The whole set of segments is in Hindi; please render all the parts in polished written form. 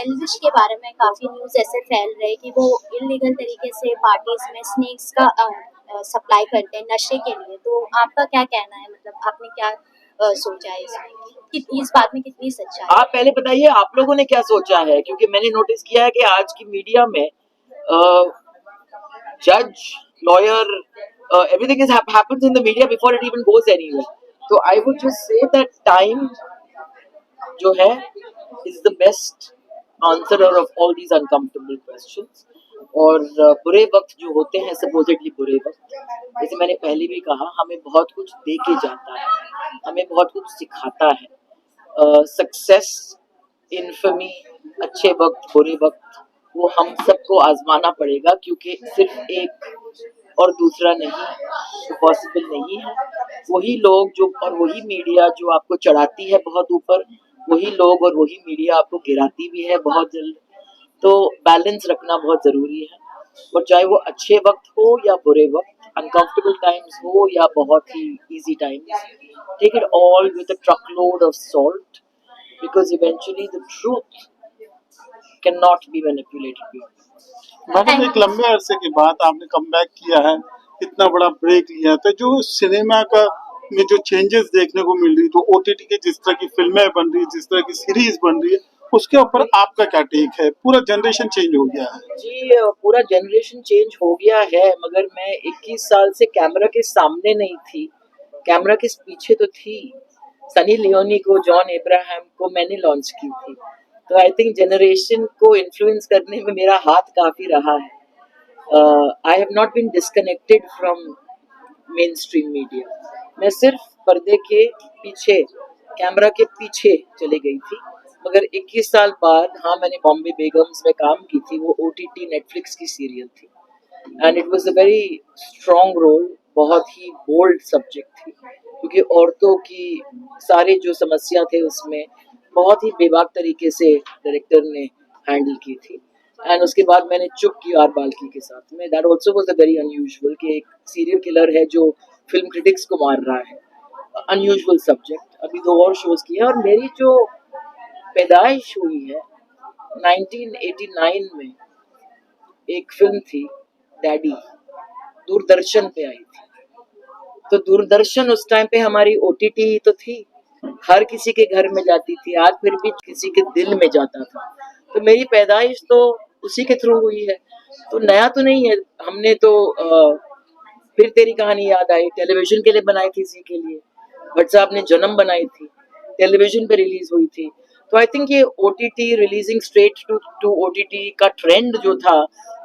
एल्विश के बारे में काफ़ी न्यूज़ ऐसे फैल रहे कि वो इलीगल तरीके से पार्टीज में स्नेक्स का सप्लाई करते हैं नशे के लिए। तो आपका क्या कहना है, मतलब आपने क्या सोचा है इसमें कि इस बात में कितनी सच्चाई है? आप पहले बताइए आप लोगों ने क्या सोचा है, क्योंकि मैंने नोटिस किया है कि आज की मीडिया में जज, lawyer, everything is happens in the media before it even goes anywhere. So I would just say that time जो है is the best answerer of all these uncomfortable questions. और बुरे वक्त जो होते हैं supposedly बुरे वक्त, जैसे मैंने पहले भी कहा, हमें बहुत कुछ दे के जाता है, हमें बहुत कुछ सिखाता है। सक्सेस, इन्फमी, अच्छे वक्त, बुरे वक्त, वो हम सबको आजमाना पड़ेगा, क्योंकि सिर्फ एक और दूसरा नहीं, पॉसिबल नहीं है। वही लोग जो और वही मीडिया जो आपको चढ़ाती है बहुत ऊपर, वही लोग और वही मीडिया आपको गिराती भी है बहुत जल्द। तो बैलेंस रखना बहुत जरूरी है, और चाहे वो अच्छे वक्त हो या बुरे वक्त, अनकंफर्टेबल टाइम्स हो या बहुत ही easy times, take it all with a truckload of salt, because eventually the truth cannot be manipulated. Madam, एक लंबे अरसे के बाद आपने कमबैक किया है, इतना बड़ा ब्रेक लिया था, जो सिनेमा का में जो चेंजेस देखने को मिल रही, तो ओटीटी के जिस तरह की फिल्में बन रही, जिस तरह की सीरीज बन रही है, उसके ऊपर आपका क्या टेक है? पूरा जनरेशन चेंज हो गया है। जी, पूरा जनरेशन चेंज हो गया है, मगर मैं 21 साल से कैमरा के सामने नहीं थी, कैमरा के पीछे तो थी। सनी लियोनी को, जॉन एब्राहम को मैंने लॉन्च की थी, तो आई थिंक जनरेशन को इन्फ्लुएंस करने में मेरा हाथ काफी रहा है। I have not been disconnected from mainstream media. मैं सिर्फ पर्दे के पीछे, कैमरा के पीछे चली गई थी, मगर 21 साल बाद, हाँ, मैंने बॉम्बे बेगम्स में काम की थी, वो ओटीटी नेटफ्लिक्स की सीरियल थी, and it was a very strong role, बहुत ही बोल्ड सब्जेक्ट थी, क्योंकि औरतों की सारी जो समस्या थे उसमें बहुत ही बेबाक तरीके से डायरेक्टर ने हैंडल की थी। एंड उसके बाद मैंने चुप की आर बाल्की के साथ में, that also was a very unusual, कि एक सीरियल किलर है जो फिल्म क्रिटिक्स को मार रहा है, अनयूजुअल सब्जेक्ट। अभी 2 और शोज किए, और मेरी जो पैदाइश हुई है 1989 में, एक फिल्म थी डैडी, दूरदर्शन पे आई थी। तो दूरदर्शन उस टाइम पे हमारी ओटीटी तो थी, हर किसी के घर में जाती थी, आज फिर भी किसी के दिल में जाता था। तो मेरी पैदाइश तो उसी के थ्रू हुई है, तो नया तो नहीं है। हमने तो फिर तेरी कहानी याद आई टेलीविजन के लिए बनाई थी, इसी के लिए भट्ट साहब ने जन्म बनाई थी, टेलीविजन पे रिलीज हुई थी। तो आई थिंक ये OTT, releasing straight to OTT का ट्रेंड जो था,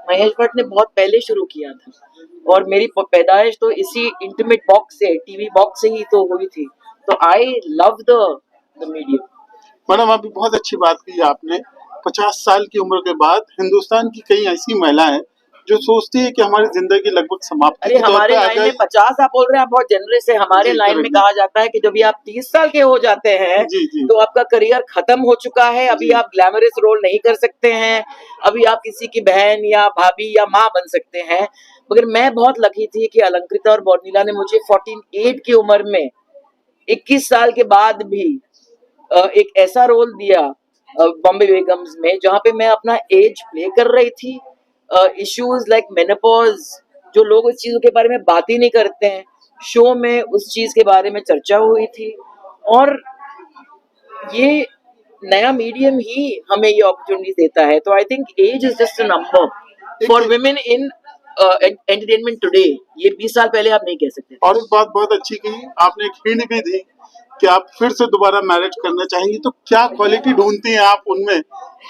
महेश भट्ट ने बहुत पहले शुरू किया था, और मेरी पैदाइश तो इसी इंटीमेट बॉक्स से, टीवी बॉक्स से ही तो हुई थी। तो I love the media. Madam, अभी बहुत अच्छी बात की आपने। 50 साल की उम्र के बाद हिंदुस्तान की कई ऐसी महिलाएं जो सोचती है कि हमारी जिंदगी लगभग समाप्ति अरे के तौर हमारे पे आ लाइन में गई। 50 आप बोल रहे हैं, आप बहुत जनरस है। हमारे जी, लाइन में करेक्ट। कहा जाता है कि जब भी आप 30 साल के हो जाते हैं, जी, जी। तो आपका करियर खत्म हो चुका है, अभी जी। आप ग्लैमरस रोल नहीं कर सकते हैं, अभी आप किसी की बहन या भाभी या माँ बन सकते हैं। मगर मैं बहुत लकी थी कि अलंकृता और बॉर्निला ने मुझे 48 की उम्र में, 21 साल के बाद भी एक ऐसा रोल दिया बॉम्बे बेगम्स में, जहाँ पे मैं अपना एज प्ले कर रही थी। इश्यूज लाइक मेनोपॉज, जो लोग इस चीजों के बारे में बात ही नहीं करते हैं, शो में उस चीज के बारे में चर्चा हुई थी। और ये नया मीडियम ही हमें ये अपॉर्चुनिटी देता है। तो I think age is just a number for women in entertainment today. ये 20 साल पहले आप नहीं कह सकते। और एक बात बहुत अच्छी कही आपने, एक हिंट भी दी कि आप फिर से दोबारा मैरिज करना चाहेंगी, तो क्या क्वालिटी ढूंढती हैं आप उनमें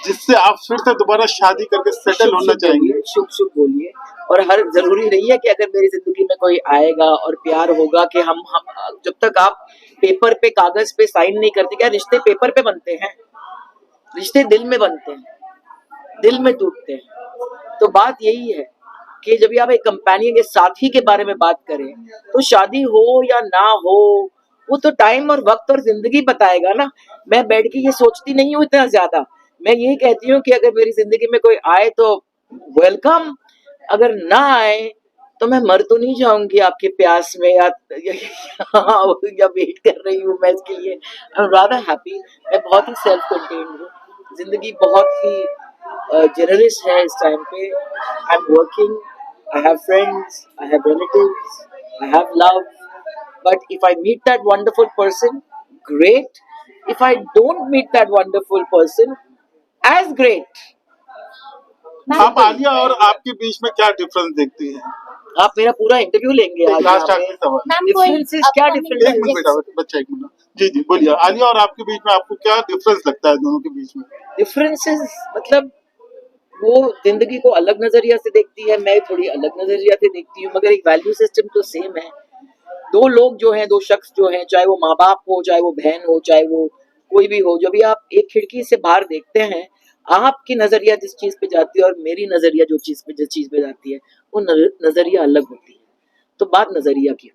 जिससे आप फिर से दोबारा शादी करके सेटल होना चाहेंगी? शुभ शुभ बोलिए। और हर जरूरी नहीं है कि अगर मेरी जिंदगी में कोई आएगा और प्यार होगा कि हम जब तक आप पेपर पे, कागज पे साइन नहीं करते, क्या रिश्ते पेपर पे बनते हैं? रिश्ते दिल में बनते हैं, दिल में टूटते हैं। तो बात यही है कि जब भी आप एक कंपेनियन के साथी के बारे में बात करें, तो शादी हो या ना हो, वो तो टाइम और वक्त और जिंदगी बताएगा ना। मैं बैठ के ये सोचती नहीं हूँ इतना ज्यादा। मैं यही कहती हूँ कि अगर मेरी जिंदगी में कोई आए तो वेलकम, अगर ना आए तो मैं मर तो नहीं जाऊंगी आपके प्यास में, या वेट कर रही हूँ मैं इसके लिए। I am rather happy. मैं बहुत ही सेल्फ कंटेन्ड हूँ, जिंदगी बहुत ही जनरस है इस टाइम पे. I am working, I have friends, I have relatives, I have love. But if I meet that wonderful person, great. If I don't meet that wonderful person, as great. आप आलिया और आपके बीच में क्या डिफरेंस देखती हैं? आप मेरा पूरा इंटरव्यू लेंगे आज यहाँ लास्ट पे. आखिरी सवाल. मैम कोई Differences क्या upcoming difference एक मिनट projects- बेटा, बच्चा एक मिनट. जी जी बोलिए. आलिया और आपके बीच में आपको क्या डिफरेंस लगता है दोनों के बीच में? डिफरेंसेस मतलब वो जिंदगी को अलग नजरिया से देखती है, मैं थोड़ी अलग नजरिया से देखती हूँ, मगर एक वैल्यू सिस्टम तो सेम है. दो लोग जो हैं, दो शख्स जो हैं, चाहे वो माँ बाप हो, चाहे वो बहन हो, चाहे वो कोई भी हो, जब भी आप एक खिड़की से बाहर देखते हैं, आपकी नजरिया जिस चीज पे जाती है और मेरी नजरिया जिस चीज पे जाती है, वो नजरिया अलग होती है. तो बात नजरिया की.